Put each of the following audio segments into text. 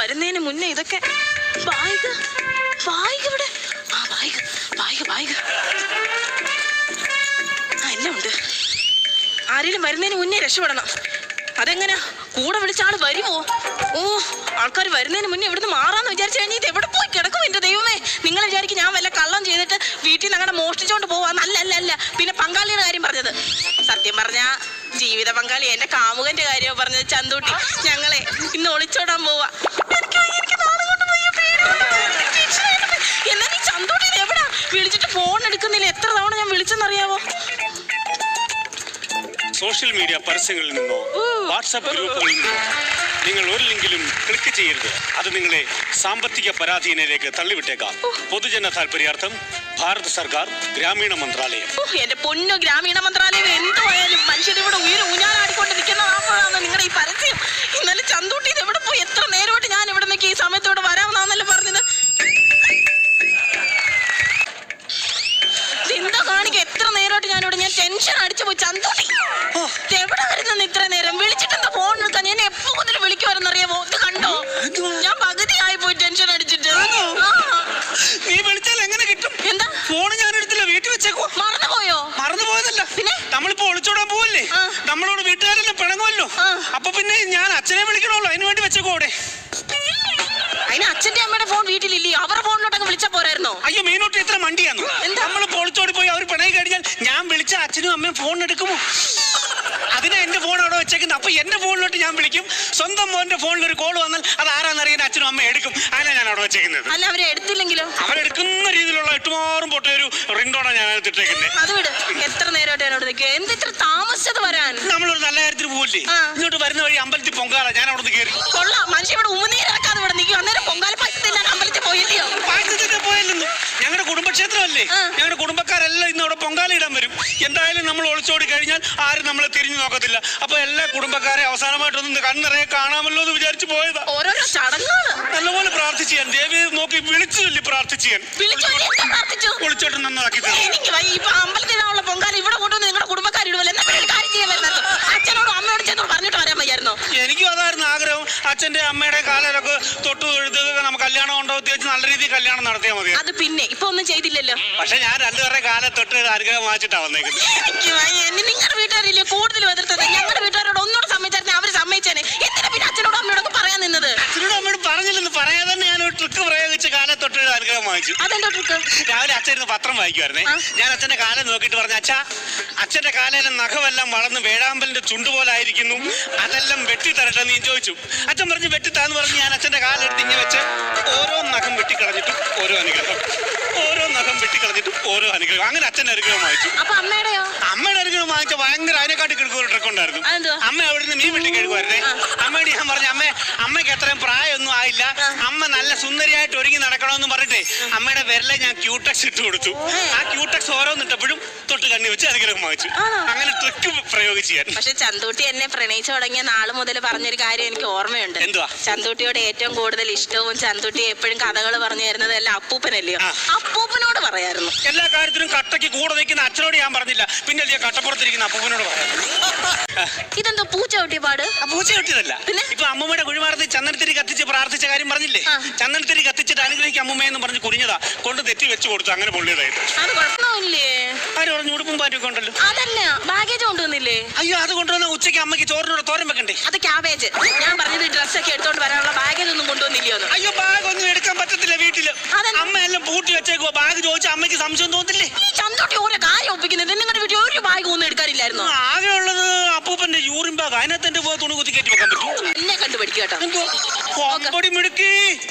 വരുന്നതിന് മുന്നേ ഇതൊക്കെ ബാഗ് ഇവിടെ ബാഗ് എല്ലാം ഉണ്ട്. ആരെങ്കിലും വരുന്നതിന് മുന്നേ രക്ഷപ്പെടണം. അതെങ്ങനെയാ? കൂടെ വിളിച്ച ആള് വരുമോ? ഓ, ആൾക്കാർ വരുന്നതിന് മുന്നേ ഇവിടുന്ന് മാറാന്ന് വിചാരിച്ചു കഴിഞ്ഞാൽ ഇത് എവിടെ പോയി കിടക്കും? എന്റെ ദൈവമേ, നിങ്ങൾ വിചാരിക്കും ഞാൻ വല്ല കള്ളം ചെയ്തിട്ട് വീട്ടിൽ നിന്ന് അങ്ങനെ മോഷ്ടിച്ചോണ്ട് പോവാന്ന്. അല്ല. പിന്നെ പങ്കാളിയുടെ കാര്യം പറഞ്ഞത്, സത്യം പറഞ്ഞാ ജീവിത പങ്കാളി എന്റെ കാമുകന്റെ കാര്യമോ പറഞ്ഞത്. ചന്തൂട്ടി ഞങ്ങളെ ഇന്ന് ഒളിച്ചോടാൻ പോവാ. എന്നാ നീ ചന്തൂട്ടി എവിടാ? വിളിച്ചിട്ട് ഫോൺ എടുക്കുന്നില്ല. എത്ര തവണ ഞാൻ വിളിച്ചെന്നറിയാവോ? സോഷ്യൽ മീഡിയ പരസ്യങ്ങളിൽ നിന്നോ വാട്സാപ്പ് ഗ്രൂപ്പുകളിൽ നിന്നോ നിങ്ങൾ ഒരു ലിങ്കിലും ക്ലിക്ക് ചെയ്യരുത്. അത് നിങ്ങളെ സാമ്പത്തിക പരാധീനയിലേക്ക് തള്ളിവിട്ടേക്കാം. പൊതുജന താല്പര്യാർത്ഥം ഭാരത സർക്കാർ ഗ്രാമീണ മന്ത്രാലയം. എന്റെ പൊന്നു ഗ്രാമീണ മന്ത്രാലയം എന്തുവായാലും മനുഷ്യരിവിടെ ഊഞ്ഞാലാടിക്കൊണ്ട് നിൽക്കുന്നതാണ് നിങ്ങളുടെ ഈ പരസ്യം. ഇന്നലെ ചന്തൂട്ടി ഇത് എവിടെ പോയി? എത്ര നേരമായിട്ട് ഞാൻ ഇവിടെ നിൽക്കി ഈ സമയത്തോടെ വരാമെന്നാന്നല്ലേ പറഞ്ഞത്? എന്താ കാണിക്ക? എത്ര നേരമായിട്ട് ഞാനിവിടെ ഞാൻ ടെൻഷൻ അടിച്ചു പോയി. ചന്തൂട്ടി എവിടെ വരുന്നെന്ന് ഇത്ര നേരം? വിളിച്ചിട്ടെന്താ ഫോൺ എടുക്കാൻ? ഞാൻ എപ്പോ മുതൽ വിളിക്കുവാരെന്നറിയാമോ? ഇത് കണ്ടോ? ഞാൻ പകുതിയായി പോയി ടെൻഷൻ അടിച്ചിട്ട്. നീ വിളിച്ചാൽ എങ്ങനെ കിട്ടും? എന്താ? ഫോൺ ഞാൻ എടുത്തില്ല, വീട്ടിൽ വെച്ചേക്കോ. മറന്നുപോയോ? മറന്നുപോയതല്ല, പിന്നെ നമ്മളിപ്പോ ഒളിച്ചോടാൻ പോവല്ലേ, നമ്മളോട് വീട്ടുകാരെല്ലാം പിണങ്ങുമല്ലോ. അപ്പൊ പിന്നെ ഞാൻ അച്ഛനെ വിളിക്കണമല്ലോ, അതിന് വേണ്ടി വെച്ചേക്കോ അവിടെ. അതിന് അച്ഛന്റെ അമ്മയുടെ ഫോൺ വീട്ടിലില്ലേ? അവരുടെ ഫോണിലോട്ടൊക്കെ വിളിച്ചാ പോരായിരുന്നോ? അയ്യോ, മീനോട്ട് ഇത്ര മണ്ടിയാന്നു. നമ്മളിപ്പോ ഒളിച്ചോടി പോയി അവർ പിണങ്ങി കഴിഞ്ഞാൽ ഞാൻ വിളിച്ച അച്ഛനും അമ്മയും ഫോൺ എടുക്കുമോ? അതിനാ എന്റെ ഫോൺ അവിടെ വെച്ചേക്കുന്നത്. അപ്പൊ എന്റെ ഫോണിലോട്ട് ഞാൻ വിളിക്കും. സ്വന്തം മോന്റെ ഫോണിൽ ഒരു കോൾ വന്നാൽ അത് ആരാന്നറിയാൻ അച്ഛനും അമ്മ എടുക്കും. അതിനാ ഞാൻ അവിടെ വെച്ചേക്കുന്നത്. അല്ല, അവരെ എടുത്തില്ലെങ്കിലോ? അവരെടുക്കുന്ന രീതിയിലുള്ള എട്ടുമാറും പൊട്ട ഒരു റിംഗ്ടോണാണ് ഞാൻ എടുത്തിട്ടേക്കുന്നത്. അത് വിട്. എത്ര നേരമായിട്ട് എന്നോട് നിൽക്കുക? എന്തിത്ര താമസിച്ചത് വരാൻ? നമ്മളൊരു നല്ല കാര്യത്തിന് പോവില്ലേ, ഇങ്ങോട്ട് വരുന്ന വഴി അമ്പലത്തിൽ പൊങ്കാല, ഞാൻ അവിടെ നിന്ന് കയറി. കൊള്ളാം, മനുഷ്യ ഇവിടെ ഉമ്മനീരാക്കാതെ ഇവിടെ നിൽക്കും. അന്നേരം പൊങ്കാല പായസത്തിൽ ഞാൻ അമ്പലത്തിൽ പോയില്ലയോ? പായസത്തിന്റെ പോയല്ലെന്നും. ഞങ്ങളുടെ കുടുംബക്ഷേത്രമല്ലേ, ഞങ്ങളുടെ കുടുംബക്കാരെല്ലാം ഇന്ന് അവിടെ പൊങ്കാല ഇടാൻ വരും. എന്തായാലും നമ്മൾ ഒളിച്ചോടി കഴിഞ്ഞാൽ ആരും നമ്മളെ തിരിഞ്ഞു നോക്കത്തില്ല. അപ്പൊ എല്ലാ കുടുംബക്കാരെ അവസാനമായിട്ടൊന്ന് കണ്ണിറയെ കാണാമല്ലോ എന്ന് വിചാരിച്ചു പോയതാ. ഓരോരോ ചടങ്ങുകൾ നല്ലപോലെ പ്രാർത്ഥിച്ചു ഞാൻ. ദേവി നോക്കി വിളിച്ചു ചൊല്ലി പ്രാർത്ഥിച്ചു ഞാൻ. ഒളിച്ചോട്ട് നന്നാക്കി ഇപ്പൊ അമ്പലത്തിനുള്ള പൊങ്കാല ഇവിടെ കൊണ്ടുവന്ന് നിങ്ങളുടെ കുടുംബക്കാരിടുവല്ലോ. എന്നാ ഒരു കാര്യം ചെയ്യാൻ വരുന്നത്, അച്ഛനോടും അമ്മയോടും ചെന്നോട് പറഞ്ഞിട്ട് വരാൻ വയ്യായിരുന്നോ? എനിക്കും അതായിരുന്നു ആഗ്രഹം. അച്ഛന്റെ അമ്മയുടെ കാലൊക്കെ തൊട്ട് തൊഴുത് നമുക്ക് കല്യാണം ഉണ്ടോത്തി വെച്ച് നല്ല രീതിയിൽ കല്യാണം നടത്തിയാൽ മതി. അത് പിന്നെ ഇപ്പൊ ഒന്നും ചെയ്തില്ലല്ലോ. പക്ഷെ ഞാൻ രണ്ടുപേരുടെ കാലം തൊട്ട് അനുഗ്രഹം വാങ്ങിച്ചിട്ടാ വന്നേക്കുന്നത്. നിങ്ങളുടെ വീട്ടുകാരില്ലേ കൂടുതൽ എതിർത്തത്? ഞങ്ങളുടെ വീട്ടുകാരോട് ഒന്നുകൂടെ സമ്മതിച്ചായിരുന്നു, അവര് സമ്മതിച്ചേനെ. എന്തിനാ പിന്നെ അച്ഛനോടും അമ്മയോടൊക്കെ പറയാൻ നിന്നത്? അച്ഛനോടും അമ്മയോട് പറഞ്ഞില്ലെന്ന് പറയാതെ തന്നെ ഞാൻ ഒരു ട്രിക്ക് പ്രയോഗിച്ച് കാലം തൊട്ട് അനുഗ്രഹം വാങ്ങിച്ചു. അതെന്താ ട്രിക്ക്? രാവിലെ അച്ഛൻ പത്രം വായിക്കുമായിരുന്നേ. ഞാൻ അച്ഛന്റെ കാലം നോക്കിയിട്ട് പറഞ്ഞു, അച്ഛാ, അച്ഛന്റെ കാലിലെ നഖമെല്ലാം വളർന്ന് വേഴാമ്പലിന്റെ ചുണ്ട് പോലെ ആയിരിക്കുന്നു, അതെല്ലാം വെട്ടിത്തരട്ടെ നീ ചോദിച്ചു. അച്ഛൻ പറഞ്ഞു വെട്ടിത്താന്ന് പറഞ്ഞ് ഞാൻ അച്ഛന്റെ കാലെടുത്ത് ഇങ്ങനെ വെച്ച് ഓരോ നഖം വെട്ടിക്കളഞ്ഞിട്ടും ഓരോ അനുഗ്രഹം, ഓരോ നഖം വെട്ടിക്കളഞ്ഞിട്ടും ഓരോ അനുഗ്രഹം. അങ്ങനെ അച്ഛന്റെ അനുഗ്രഹം വാങ്ങിച്ചു. അപ്പൊ അമ്മയുടെയോ? അമ്മയുടെ അനുഗ്രഹം വാങ്ങിച്ച ഭയങ്കര അതിനെക്കാട്ടി കിടക്കുന്ന ഒരു ട്രിക്ക് ഉണ്ടായിരുന്നു. അമ്മ അവിടെ നിന്ന് മീൻ വെട്ടി കഴിക്കുമായിരുന്നേ. അമ്മയോട് ഞാൻ പറഞ്ഞു, അമ്മയ്ക്ക് അത്രയും പ്രായമൊന്നും ആയില്ല, അമ്മ നല്ല സുന്ദരിയായിട്ട് ഒരുങ്ങി നടക്കണമെന്ന് പറഞ്ഞിട്ടേ അമ്മയുടെ വിരലെ ഞാൻ ക്യൂടെക്സ് ഇട്ട് കൊടുത്തു. ആ ക്യൂടെക്സ് ഓരോന്നിട്ടപ്പോഴും തൊട്ട് കണ്ണി വെച്ച് അനുഗ്രഹം വാങ്ങിച്ചു. അങ്ങനെ ട്രിക്ക് പ്രയോഗിച്ചു ഞാൻ. പക്ഷെ ചന്തൂട്ടി എന്നെ പ്രണയിച്ചു തുടങ്ങിയ നാള് മുതൽ പറഞ്ഞൊരു കാര്യം എനിക്ക് ഓർമ്മയുണ്ട്. എന്തുവാ? ചന്തൂട്ടിയോട് ഏറ്റവും കൂടുതൽ ഇഷ്ടവും ചന്തൂട്ടി എപ്പോഴും കഥകൾ പറഞ്ഞു തരുന്നത് എല്ലാം അപ്പൂപ്പനല്ലയോ? അപ്പൂപ്പനോട് പറയായിരുന്നു. എല്ലാ കാര്യത്തിലും കട്ടയ്ക്ക് കൂടെ നിൽക്കുന്ന അച്ഛനോട് ഞാൻ പറഞ്ഞില്ല, പിന്നെ കട്ടപ്പുറത്തിരിക്കുന്ന അപ്പൂപ്പനോട് പറയാം. ഇതെന്തോ പൂച്ച ചവിട്ടിയ പാട്? പൂച്ച ചവിട്ടിയതല്ല. ഇപ്പൊ അമ്മൂമ്മയുടെ കുഴിമാടത്തിൽ ചന്ദനത്തിരി കത്തിച്ച് പ്രാർത്ഥിച്ച കാര്യം പറഞ്ഞില്ലേ, ചന്ദനത്തിരി കത്തിച്ചിട്ട് അനുഗ്രഹിക്കും അമ്മൂമ്മയെന്ന് പറഞ്ഞ് കുനിഞ്ഞതാ, കൊണ്ട് തെറ്റി വെച്ച് കൊടുത്തു, അങ്ങനെ പൊള്ളിയതായിട്ട്. അത് കുഴപ്പമില്ലേ? ആര് പറഞ്ഞു? ഉടുപ്പും പാറ്റൊക്കെ ഉണ്ടല്ലോ. അതല്ല, ബാഗേജ് കൊണ്ടുവന്നില്ലേ? അയ്യോ, അത് കൊണ്ടുവന്ന ഉച്ചയ്ക്ക് അമ്മയ്ക്ക് ചോറിനോട് തോരൻ വെക്കണ്ടേ? അത് ക്യാബേജ്. ഞാൻ പറഞ്ഞത് ഡ്രസ്സൊക്കെ എടുത്തോണ്ട് വരാനുള്ള ബാഗേജ് ഒന്നും കൊണ്ടുവന്നില്ലയോ? അയ്യോ, ബാഗ് ഒന്നും എടുക്കാൻ പറ്റത്തില്ല വീട്ടില്. അമ്മ എല്ലാം പൂട്ടി വെച്ചേക്കോ. ബാഗ് ചോദിച്ചാൽ അമ്മയ്ക്ക് സംശയം തോന്നില്ലേ? ചന്തോട്ടി ഓരോ കാര്യം ഒപ്പിക്കുന്നത്. നിങ്ങളുടെ വീട്ടിൽ ഒരു ബാഗ് ഒന്നും എടുക്കാറില്ലായിരുന്നു? ആകെ ഉള്ളത് അപ്പൂപ്പന്റെ യൂറിൻ ബാഗ്. അതിനകത്ത് എന്റെ തുണി കുത്തി കയറ്റി വെക്കാൻ പറ്റും. എന്നെ കണ്ടുപിടിക്കുക കേട്ടോ. കൊമ്പടി മിടുക്കി.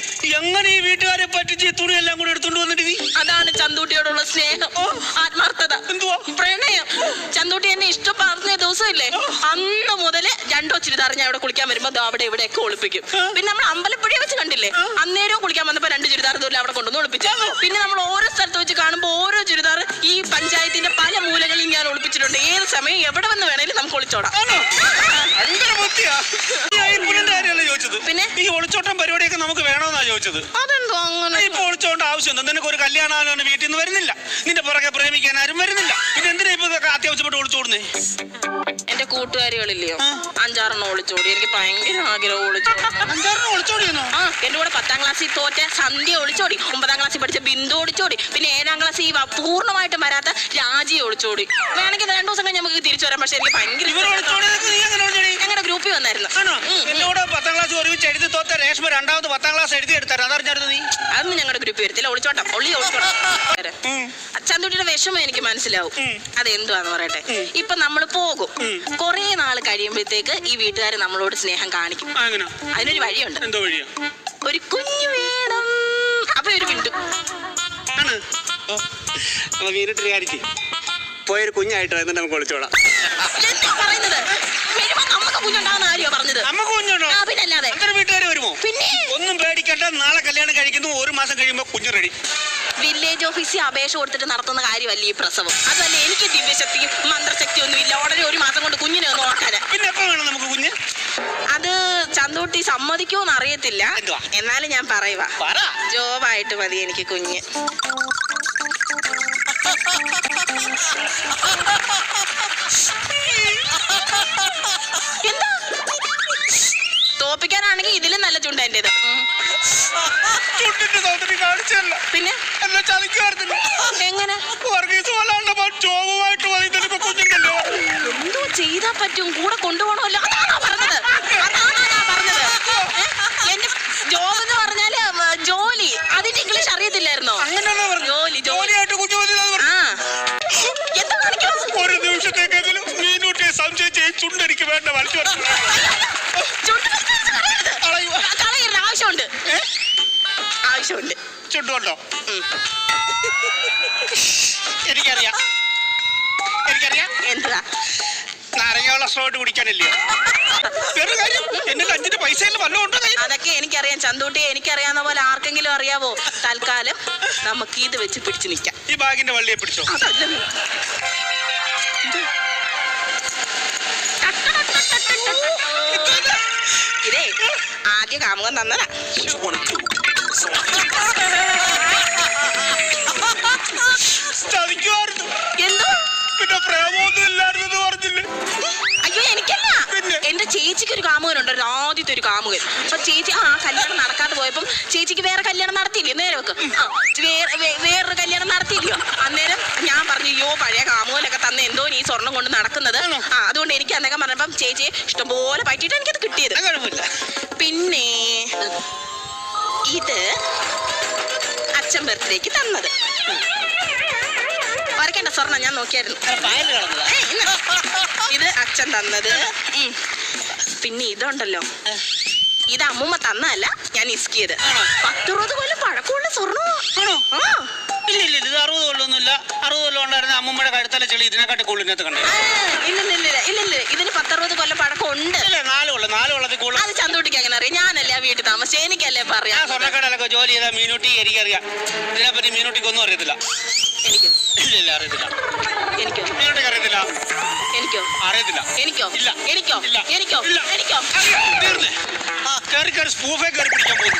എങ്ങനെ ഈ വീട്ടുകാരെ പറ്റിച്ച് തുണി എല്ലാം കൂടെ എടുത്തോണ്ട് വന്നിട്ട് നീ? അതാണ് ചന്തൂട്ടിയോടുള്ള സ്നേഹം, ആത്മാർത്ഥത, പ്രണയം. ചന്തൂട്ടി എന്നെ ഇഷ്ടം പറഞ്ഞ ദിവസമില്ലേ, അന്ന് മുതല് രണ്ടോ ചുരിദാർ ഞാൻ ഇവിടെ കുളിക്കാൻ വരുമ്പോ അവിടെ ഇവിടെയൊക്കെ ഒളിപ്പിക്കും. പിന്നെ നമ്മൾ അമ്പലപ്പുഴയെ വെച്ച് കണ്ടില്ലേ, അന്നേരവും കുളിക്കാൻ വന്നപ്പോ 2 ചുരിദാർ ദൂരം അവിടെ കൊണ്ടുവന്ന് ഒളിപ്പിച്ചു. പിന്നെ നമ്മൾ ഓരോ സ്ഥലത്ത് വെച്ച് കാണുമ്പോ ഓരോ ചുരിദാർ ഈ പഞ്ചായത്തിന്റെ പല മൂലകളിൽ ഞാൻ ഒളിപ്പിച്ചിട്ടുണ്ട്. ഏത് സമയം എവിടെ വന്ന് വേണേലും നമുക്ക് ഒളിച്ചോടാം. പിന്നെ ഈ ഒളിച്ചോട്ടം പരിപാടിയൊക്കെ നമുക്ക് വേണമെന്നാ ചോദിച്ചത്. അതെന്തോ അങ്ങനെ? ഇപ്പൊ ഒളിച്ചോണ്ട ആവശ്യം എന്താ? നിനക്ക് ഒരു കല്യാണം വീട്ടിൽ നിന്ന് വരുന്നില്ല, നിന്റെ പുറകെ പ്രേമിക്കാൻ ആരും വരുന്നില്ല, പിന്നെ എന്തിനാ ഇപ്പൊ എന്തിനൊക്കെ അത്യാവശ്യപ്പെട്ട് ഒളിച്ചോടുന്നേ? എന്റെ കൂട്ടുകാരികളില്ലയോ, 5-6 ഒളിച്ചോടി. എനിക്ക് ഭയങ്കര ആഗ്രഹം ഒളിച്ചോടി. 5-6 ഒളിച്ചോടിയെന്നോ? ആ, എന്റെ കൂടെ 10ാം ക്ലാസ്സിൽ തോറ്റ സന്ധ്യ ഒളിച്ചോടി, 9ാം ക്ലാസ്സിൽ പഠിച്ച ബിന്ദു ഒളിച്ചോടി, പിന്നെ 7ാം ക്ലാസ്സിൽ പൂർണ്ണമായിട്ടും വരാത്ത രാജി ഒളിച്ചോടി. വേണമെങ്കിൽ 2 ദിവസം കഴിഞ്ഞ് നമുക്ക് തിരിച്ചു വരാം. പക്ഷെ എനിക്ക് ഭയങ്കര ഞങ്ങളുടെ ഗ്രൂപ്പിൽ വന്നായിരുന്നു. എന്നോട് 10ാം ക്ലാസ് ഒരുമിച്ച് എഴുതി തോറ്റ രേഷ്മ 2ാമത് 10ാം ക്ലാസ് എഴുതി എടുത്തായിരുന്നു. അതറിഞ്ഞായിരുന്നു നീ? അതൊന്നും ഞങ്ങളുടെ ഗ്രൂപ്പിൽ വരത്തില്ല. ഒളിച്ചോട്ടം ഒളിച്ചോട്ടം. ചന്തുട്ടിയുടെ വിഷമം എനിക്ക് മനസ്സിലാവും. അതെന്തുവാന്ന് പറയട്ടെ. ഇപ്പൊ നമ്മൾ പോകും, കൊറേ നാൾ കഴിയുമ്പോഴത്തേക്ക് ഈ വീട്ടുകാർ നമ്മളോട് സ്നേഹം കാണിക്കും. അതിനൊരു വഴിയുണ്ട്. എന്തോ വഴിയാ? ഒരു കുഞ്ഞു വേണം. അപ്പൊ ഒരു പിണ്ടു മീനിട്ടൊരു കാര്യം പോയൊരു കുഞ്ഞായിട്ട് എന്നിട്ട് നമുക്ക് ഒളിച്ചോളാം. എന്താ പറയുന്നത്? നമുക്ക് കുഞ്ഞുണ്ടാവുന്ന കാര്യോ പറഞ്ഞത്? നമുക്ക് കുഞ്ഞുണ്ടോ? പിന്നല്ലാതെ. വീട്ടുകാർ വരുമോ? പിന്നെ ഒന്നും പേടിക്കണ്ട. നാളെ കല്യാണം കഴിക്കുന്നു, 1 മാസം കഴിയുമ്പോ കുഞ്ഞു റെഡി. വില്ലേജ് ഓഫീസിൽ അപേക്ഷ കൊടുത്തിട്ട് നടത്തുന്ന കാര്യമല്ല ഈ പ്രസവം. അതല്ല, എനിക്ക് ദിവ്യശക്തിയും മന്ത്രശക്തിയും ഒന്നും ഇല്ല ഉടനെ 1 മാസം കൊണ്ട് കുഞ്ഞിനെ ഒന്ന് നോക്കാൻ. പിന്നെ എപ്പോ വേണം നമുക്ക് കുഞ്ഞ്? അത് ചന്തൂട്ടി സമ്മതിക്കുമോന്ന് അറിയത്തില്ല. എന്നാലും ഞാൻ പറയുവാ, ജോബായിട്ട് മതി എനിക്ക് കുഞ്ഞ്. എന്താ തോപ്പിക്കാനാണെങ്കിൽ ഇതിലും നല്ല ചുണ്ട എന്റേത്. പിന്നെ എങ്ങനെ എന്തോ ചെയ്താ പറ്റും, കൂടെ കൊണ്ടുപോകണമല്ലോ. അതാണോ പറഞ്ഞത്? എന്റെ ജോബ് എന്ന് പറഞ്ഞാല് ജോലി. അതിന്റെ ഇംഗ്ലീഷ് അറിയത്തില്ലായിരുന്നോ? ജോലി ജോലിയായിട്ട് ആ എന്താ കാണിക്കണം? ഒരു നിമിഷത്തേക്കെങ്കിലും മീനൂട്ടിയെ സംശയിച്ച് ചുണ്ടടിക്ക് വേണ്ട വലിച്ചു കളയരുത്. ആവശ്യമുണ്ട്, ആവശ്യമുണ്ട്. ചുണ്ടുകൊണ്ടോ? എനിക്കറിയാം. എന്താ? നാരങ്ങയുള്ള സ്ട്രോട്ട് കുടിക്കാനല്ലേ? വേറെ കാര്യം, എന്റെ കഞ്ചിന്റെ പൈസയിൽ വല്ലതും ഉണ്ടോ? അതൊക്കെ എനിക്കറിയാം ചന്തൂട്ടിയെ. എനിക്കറിയാവുന്ന പോലെ ആർക്കെങ്കിലും അറിയാവോ? തൽക്കാലം നമുക്ക് ഇത് വെച്ച് പിടിച്ചു നിൽക്കാം. ഈ ബാഗിന്റെ വള്ളിയെ പിടിച്ചോ. ഇതേ ആദ്യ കാമുകൻ തന്നതാ. എന്തോ പിന്നെ പ്രേമൊന്നും ഇല്ലായിരുന്നു പറഞ്ഞില്ലേ? അയ്യോ, എനിക്കല്ല. എന്റെ ചേച്ചിക്ക് ഒരു കാമുകനുണ്ട്, ആദ്യത്തെ ഒരു കാമുകൻ. അപ്പൊ ചേച്ചി കല്യാണം നടക്കാതെ പോയപ്പം ചേച്ചിക്ക് വേറെ കല്യാണം നടത്തിയില്ലേ? നേരെ വെക്ക്. വേറൊരു കല്യാണം നടത്തിയില്ലയോ? അന്നേരം ഞാൻ പറഞ്ഞു, അയ്യോ പഴയ കാമുകനൊക്കെ തന്നെ എന്തോ നീ സ്വർണം കൊണ്ട് നടക്കുന്നത്. അതുകൊണ്ട് എനിക്ക് അന്നേരം പറഞ്ഞപ്പം ചേച്ചിയെ ഇഷ്ടംപോലെ പറ്റിയിട്ട് എനിക്കത് കിട്ടിയത്. പിന്നെ ഇത് അച്ഛൻ ബർത്ത്ഡേക്ക് തന്നത്. വരയ്ക്കേണ്ട സ്വർണം ഞാൻ നോക്കിയായിരുന്നു. ഇത് അച്ഛൻ തന്നത്. പിന്നെ ഇതുണ്ടല്ലോ, ഇത് അമ്മൂമ്മ തന്നതല്ല, ഞാൻ ഇസ്കിയത്. 10-20 കൊല്ലം പഴക്കമുള്ള സ്വർണ്ണമോ? ഇല്ല ഇത് 60 കൊല്ലമൊന്നുമില്ല. 60 കൊല്ലം ഉണ്ടായിരുന്ന അമ്മൂമ്മയുടെ കഴുത്തല ചെളി ഇതിനെക്കാട്ടി കൂടുതലിനകത്ത് കണ്ടു. ഇല്ല, ഇതിന് 10-60 കൊല്ലം പഴക്കം ഉണ്ട്. 4 കൊല്ലത്തിൽ കൂടുതൽ. അത് ചന്തൂട്ടിക്ക് അങ്ങനെ അറിയാം. ഞാനല്ലേ ആ വീട്ടിൽ താമസിച്ചത്, എനിക്കല്ലേ പറയാം. ഞാൻ സ്വർണ്ണക്കടയിലൊക്കെ ജോലി ചെയ്ത മീനൂട്ടി എനിക്കറിയാം. ഇതിനെപ്പറ്റി മീനൂട്ടിക്കൊന്നും അറിയത്തില്ല. എനിക്കോ? ഇല്ല അറിയത്തില്ല. എനിക്കോ? മീനൂട്ടിക്ക് അറിയത്തില്ല. എനിക്കോ? അറിയത്തില്ല. എനിക്കോ? ഇല്ല. എനിക്കോ? ഇല്ല. എനിക്കോ? ഇല്ല. എനിക്കോ? തീർന്നേ. കയറി സ്പൂഫേ കയറി പിടിക്കാൻ പോകുന്നു.